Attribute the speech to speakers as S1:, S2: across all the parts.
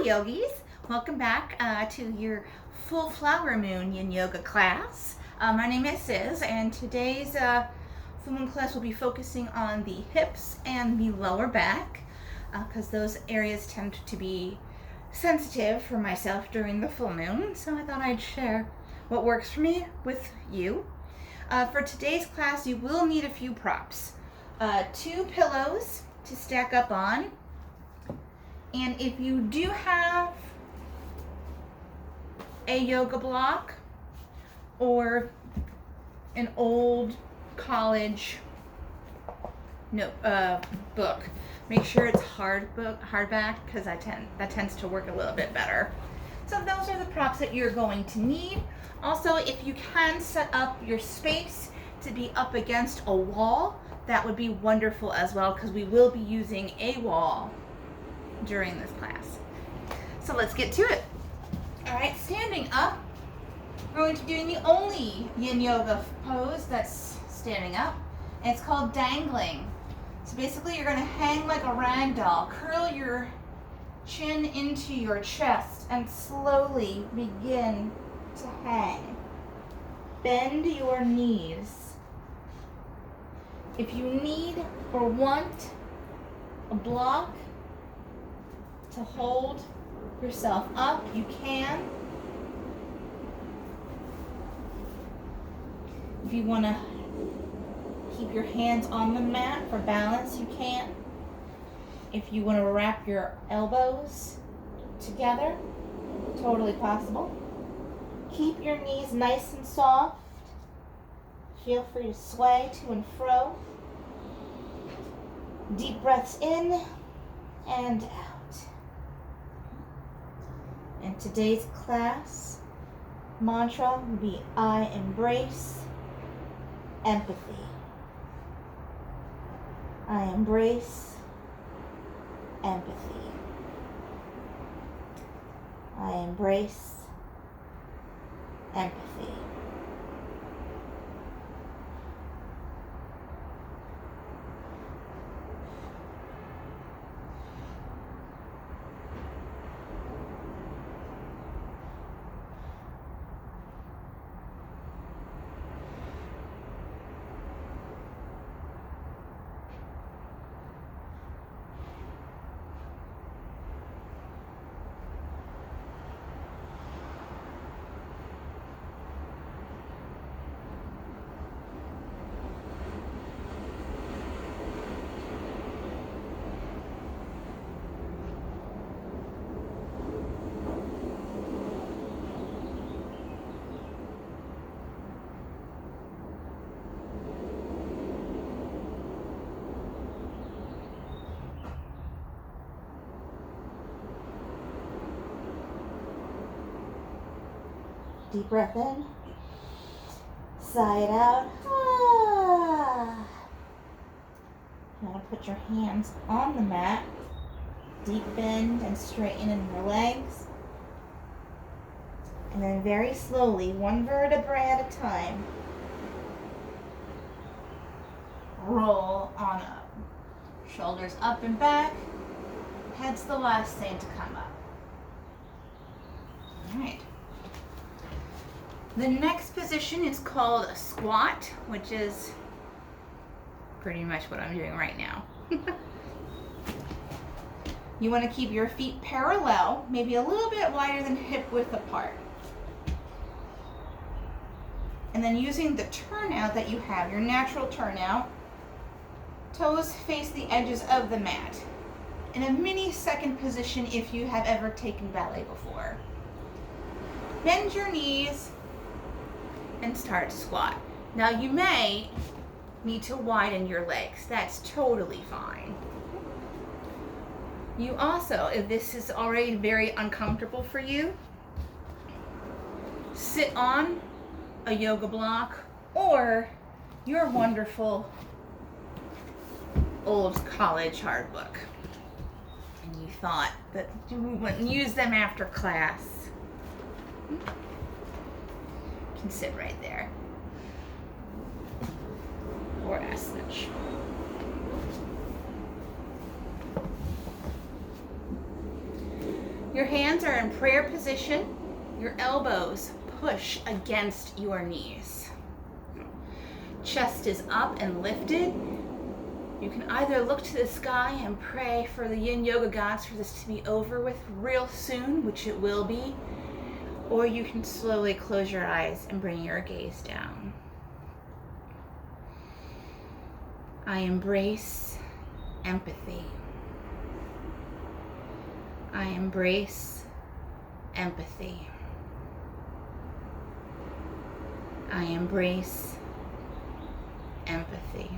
S1: yogis. Welcome back to your full flower moon yin yoga class. My name is Sizz, and today's full moon class will be focusing on the hips and the lower back because those areas tend to be sensitive for myself during the full moon. So I thought I'd share what works for me with you. For today's class, you will need a few props. 2 pillows to stack up on. And if you do have a yoga block or an old college book, make sure it's hardback because that tends to work a little bit better. So those are the props that you're going to need. Also, if you can set up your space to be up against a wall, that would be wonderful as well because we will be using a wall during this class. So let's get to it. All right, standing up, we're going to be doing the only yin yoga pose that's standing up, and it's called dangling. So basically you're going to hang like a rag doll, curl your chin into your chest and slowly begin to hang. Bend your knees. If you need or want a block to hold yourself up, you can. If you want to keep your hands on the mat for balance, you can. If you want to wrap your elbows together, totally possible. Keep your knees nice and soft. Feel free to sway to and fro. Deep breaths in and out. And today's class mantra will be I embrace empathy. I embrace empathy. I embrace empathy. Deep breath in, sigh it out. Now put your hands on the mat, deep bend and straighten in your legs. And then very slowly, one vertebra at a time, roll on up. Shoulders up and back, head's the last thing to come up. All right. The next position is called a squat, which is pretty much what I'm doing right now. You want to keep your feet parallel, maybe a little bit wider than hip width apart. And then using the turnout that you have, your natural turnout, toes face the edges of the mat. In a mini second position if you have ever taken ballet before. Bend your knees and start to squat. Now you may need to widen your legs. That's totally fine. You also, if this is already very uncomfortable for you, sit on a yoga block or your wonderful old college hard book. And you thought that you wouldn't use them after class. You can sit right there. Or as such. Your hands are in prayer position. Your elbows push against your knees. Chest is up and lifted. You can either look to the sky and pray for the yin yoga gods for this to be over with real soon, which it will be, or you can slowly close your eyes and bring your gaze down. I embrace empathy. I embrace empathy. I embrace empathy.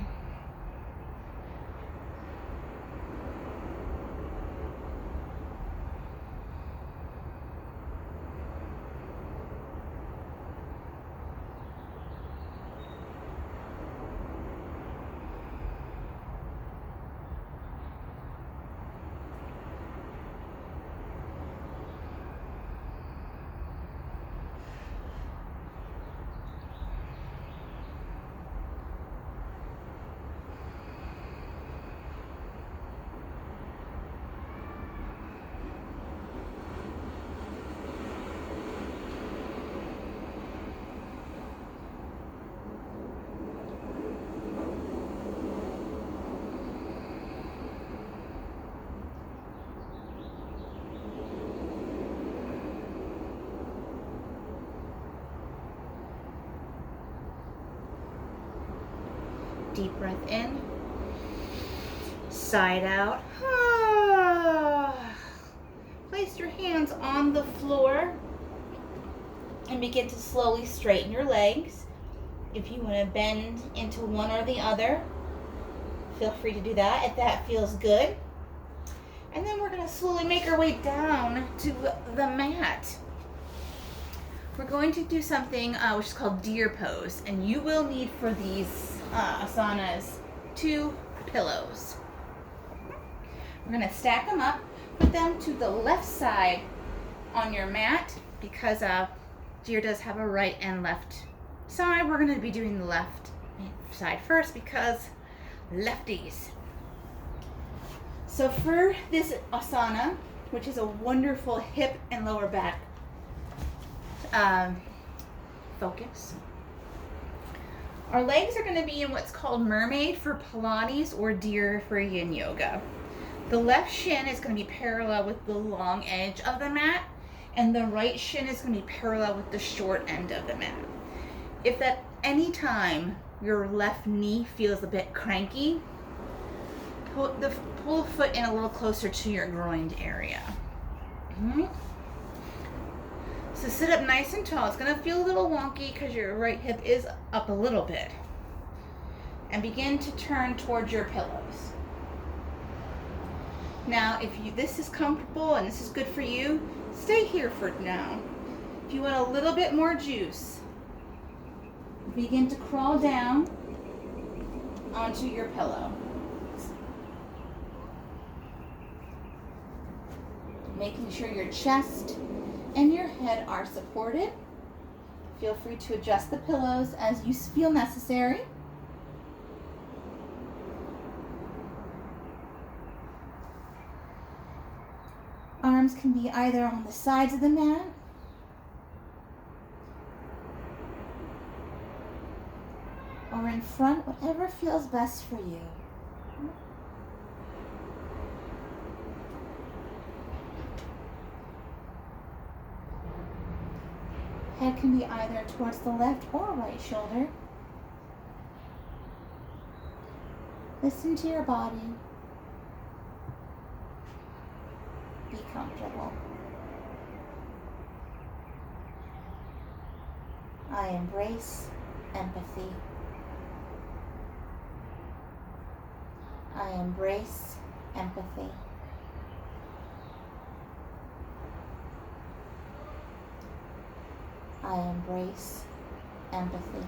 S1: Deep breath in, side out. Place your hands on the floor and begin to slowly straighten your legs. If you want to bend into one or the other, feel free to do that if that feels good. And then we're going to slowly make our way down to the mat. We're going to do something which is called deer pose, and you will need for these asanas 2 pillows. We're going to stack them up, put them to the left side on your mat because deer does have a right and left side. We're going to be doing the left side first because lefties. So for this asana, which is a wonderful hip and lower back focus, our legs are going to be in what's called mermaid for Pilates or deer for yin yoga. The left shin is going to be parallel with the long edge of the mat, and the right shin is going to be parallel with the short end of the mat. If at any time your left knee feels a bit cranky, pull the foot in a little closer to your groin area. So sit up nice and tall. It's going to feel a little wonky because your right hip is up a little bit. And begin to turn towards your pillows. Now, if this is comfortable and this is good for you, stay here for now. If you want a little bit more juice, begin to crawl down onto your pillow. Making sure your chest and your head are supported. Feel free to adjust the pillows as you feel necessary. Arms can be either on the sides of the mat or in front, whatever feels best for you. Head can be either towards the left or right shoulder. Listen to your body. Be comfortable. I embrace empathy. I embrace empathy. I embrace empathy.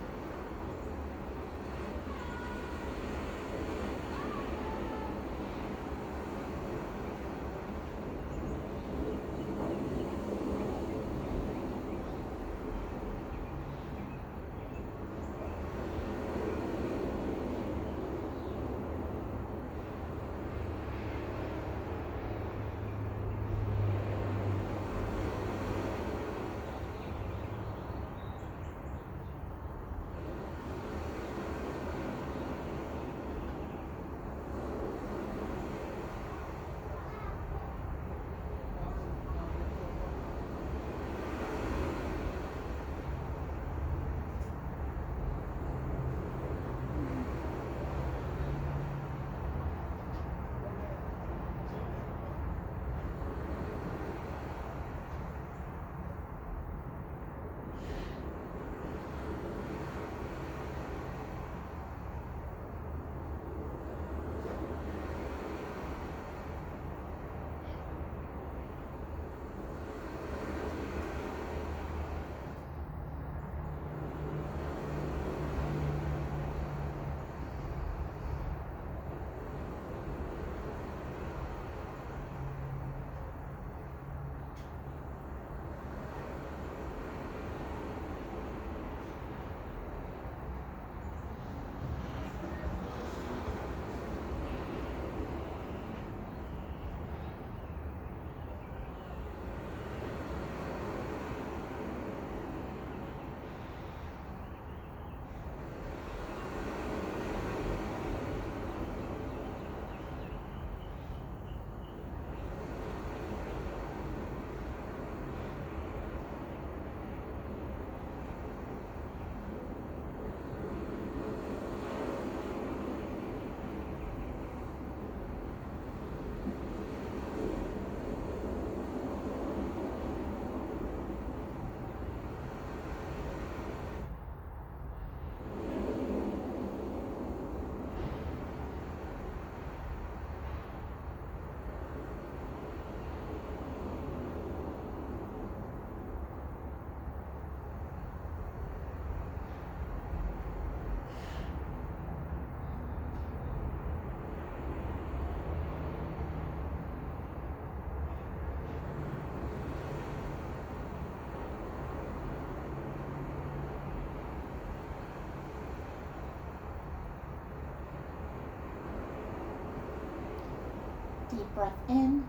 S1: deep breath in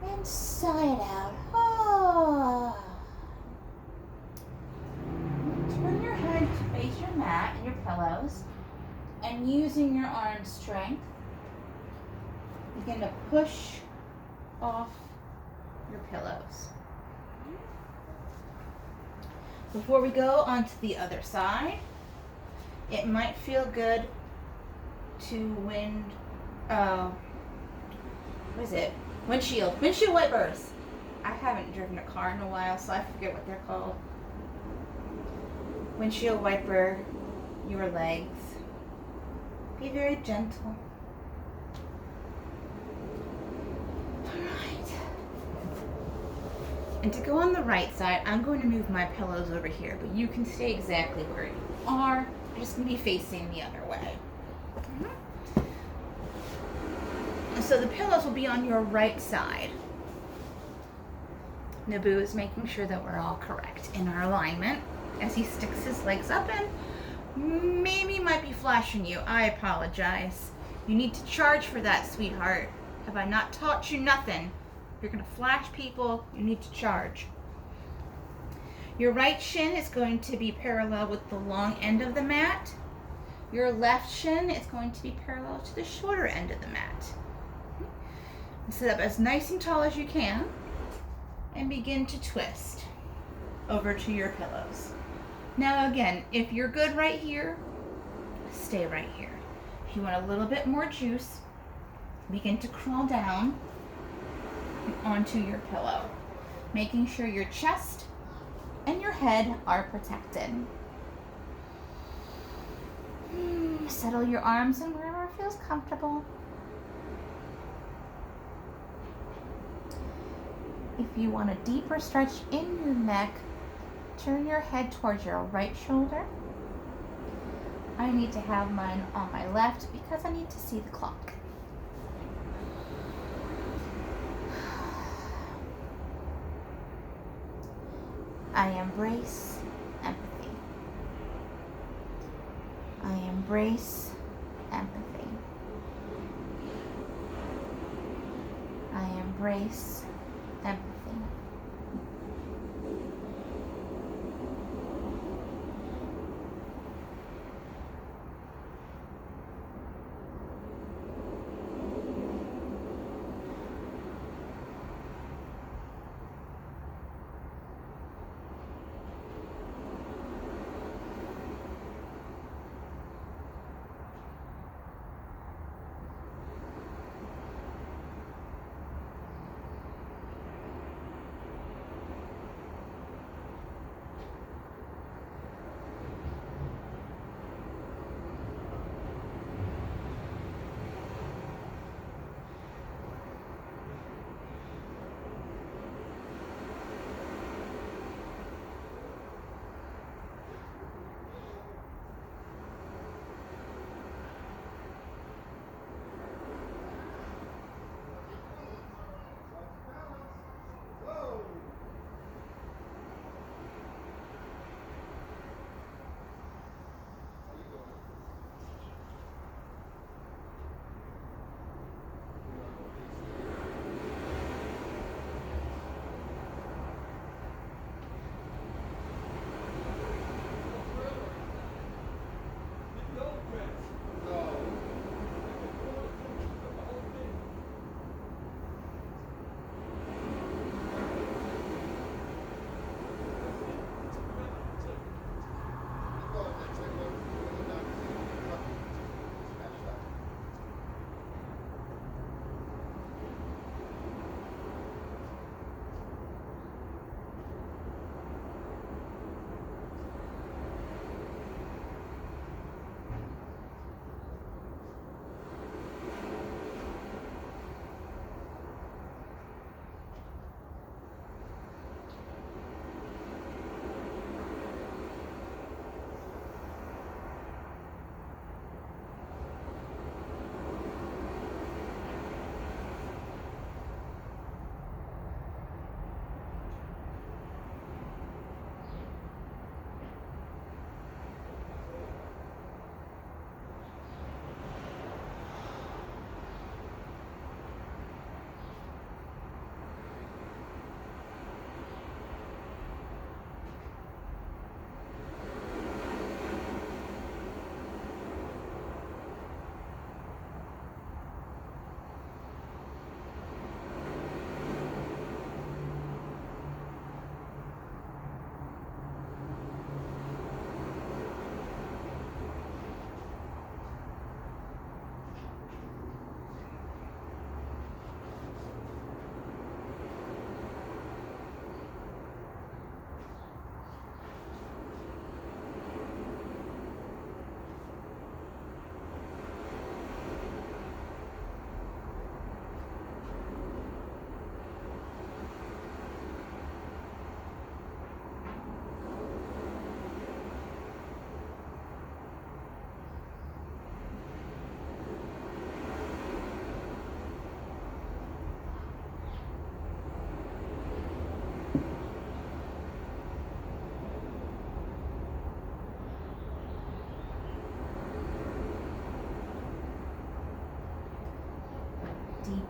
S1: and sigh it out. Ah. Turn your head to face your mat and your pillows, and using your arm strength, begin to push off your pillows. Before we go on to the other side, it might feel good to windshield wipers. I haven't driven a car in a while, so I forget what they're called. Windshield wiper your legs. Be very gentle. Alright. And to go on the right side, I'm going to move my pillows over here, but you can stay exactly where you are. You're just going to be facing the other way. So the pillows will be on your right side. Nebu is making sure that we're all correct in our alignment as he sticks his legs up and maybe might be flashing you. I apologize. You need to charge for that, sweetheart. Have I not taught you nothing? If you're going to flash people, you need to charge. Your right shin is going to be parallel with the long end of the mat. Your left shin is going to be parallel to the shorter end of the mat. Sit up as nice and tall as you can and begin to twist over to your pillows. Now again, if you're good right here, stay right here. If you want a little bit more juice, begin to crawl down onto your pillow, making sure your chest and your head are protected. Settle your arms in wherever feels comfortable. If you want a deeper stretch in your neck, turn your head towards your right shoulder. I need to have mine on my left because I need to see the clock. I embrace empathy. I embrace empathy. I embrace empathy.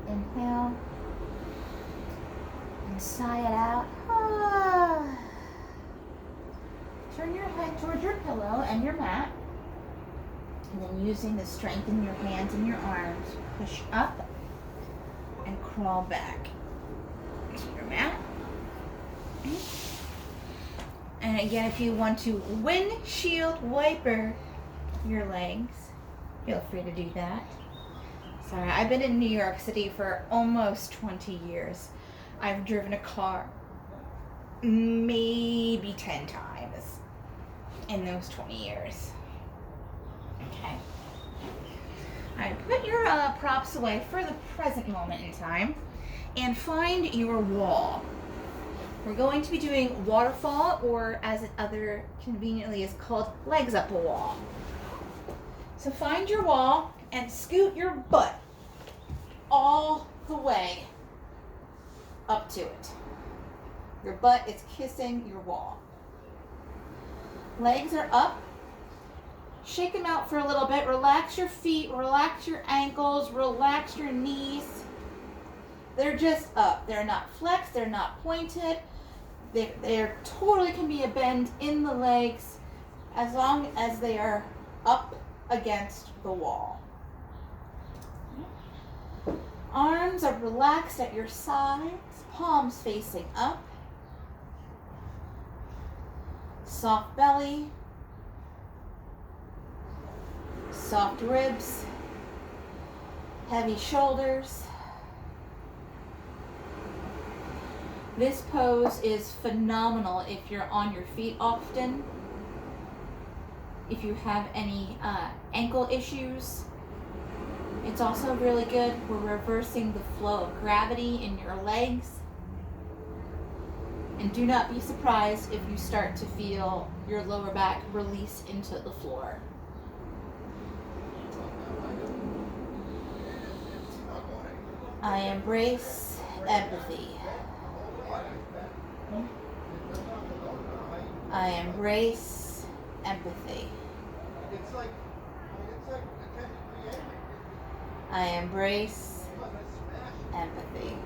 S1: Inhale. And sigh it out. Ah. Turn your head towards your pillow and your mat. And then using the strength in your hands and your arms, push up and crawl back to your mat. And again, if you want to windshield wiper your legs, feel free to do that. Sorry, I've been in New York City for almost 20 years. I've driven a car maybe 10 times in those 20 years. Okay. All right, put your props away for the present moment in time and find your wall. We're going to be doing waterfall, or as it other conveniently is called, legs up a wall. So find your wall and scoot your butt all the way up to it. Your butt is kissing your wall. Legs are up. Shake them out for a little bit. Relax your feet, relax your ankles, relax your knees. They're just up. They're not flexed, they're not pointed. There totally can be a bend in the legs as long as they are up against the wall. Arms are relaxed at your sides, palms facing up. Soft belly, soft ribs, heavy shoulders. This pose is phenomenal if you're on your feet often. If you have any ankle issues, it's also really good. We're reversing the flow of gravity in your legs. And do not be surprised if you start to feel your lower back release into the floor. I embrace empathy. I embrace empathy. I embrace empathy.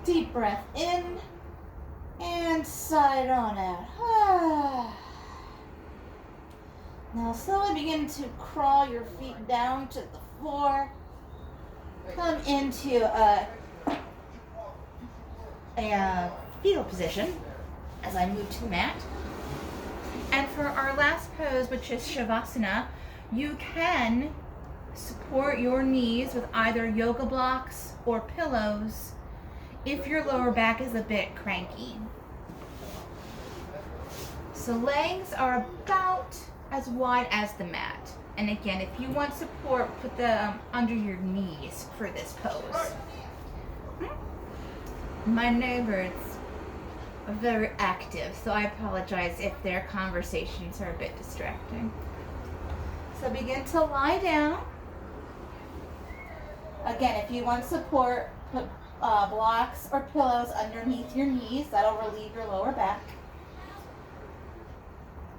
S1: Deep breath in and sigh it on out. Now slowly begin to crawl your feet down to the floor. Come into a fetal position as I move to the mat. And our last pose, which is Shavasana, you can support your knees with either yoga blocks or pillows if your lower back is a bit cranky. So legs are about as wide as the mat. And again, if you want support, put them under your knees for this pose. My neighbors are very active, so I apologize if their conversations are a bit distracting. So begin to lie down. Again, if you want support, put blocks or pillows underneath your knees. That'll relieve your lower back.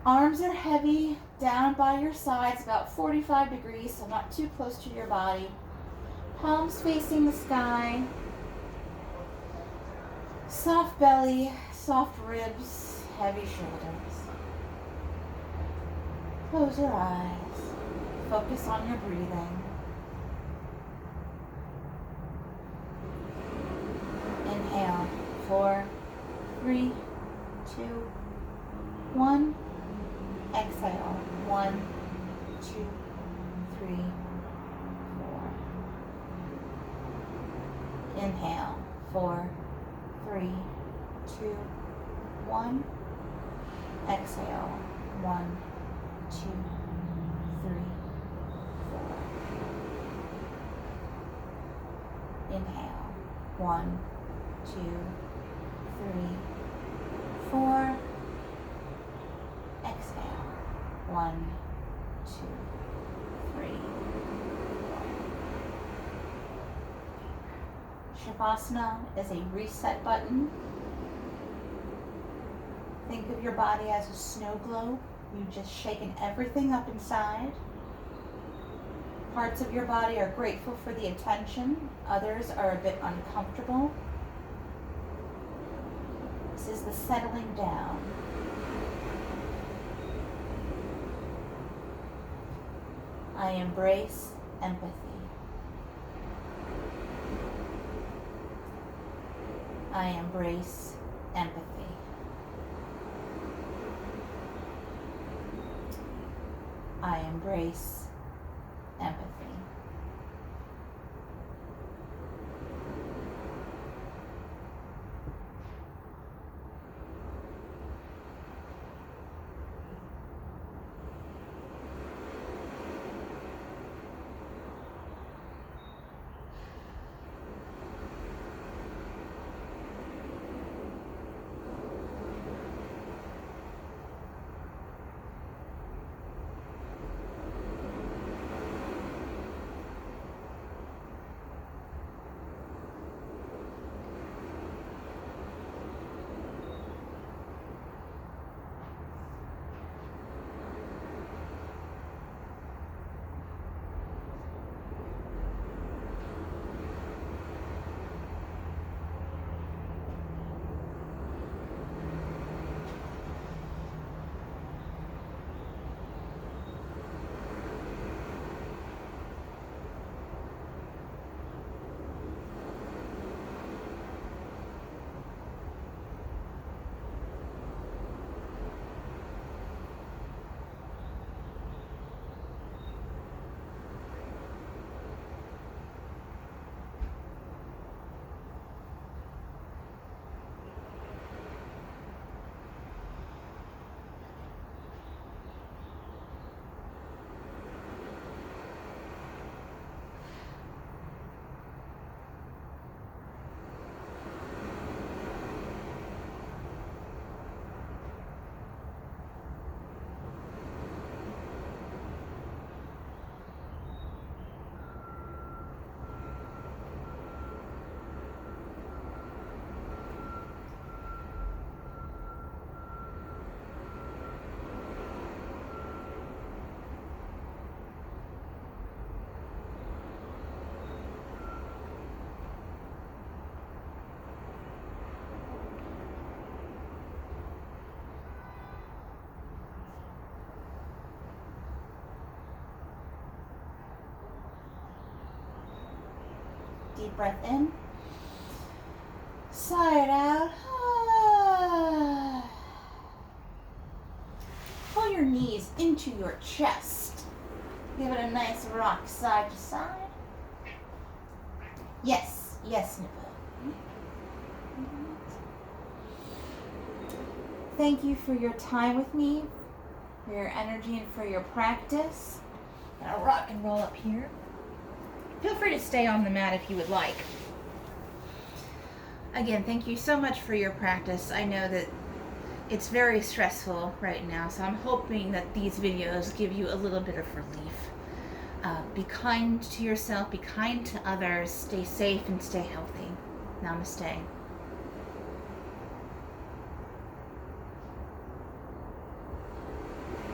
S1: Arms are heavy, down by your sides, about 45 degrees, so not too close to your body. Palms facing the sky. Soft belly, soft ribs, heavy shoulders. Close your eyes. Focus on your breathing. Inhale. 4, 3, 2, 1. Exhale. 1, 2, 3, 4. Inhale. 4, 3, 2, 1. Exhale. 1, 2, 3, 4. Inhale. 1, 2, 3, 4. Exhale. 1, 2, 3, 4. Shavasana is a reset button. Think of your body as a snow globe. You've just shaken everything up inside. Parts of your body are grateful for the attention. Others are a bit uncomfortable. This is the settling down. I embrace empathy. I embrace empathy. I embrace empathy. Deep breath in. Sigh it out. Pull your knees into your chest. Give it a nice rock side to side. Yes, yes, Nebu. Thank you for your time with me, for your energy, and for your practice. I'll rock and roll up here. Feel free to stay on the mat if you would like. Again, thank you so much for your practice. I know that it's very stressful right now, so I'm hoping that these videos give you a little bit of relief. Be kind to yourself, be kind to others, stay safe, and stay healthy. Namaste.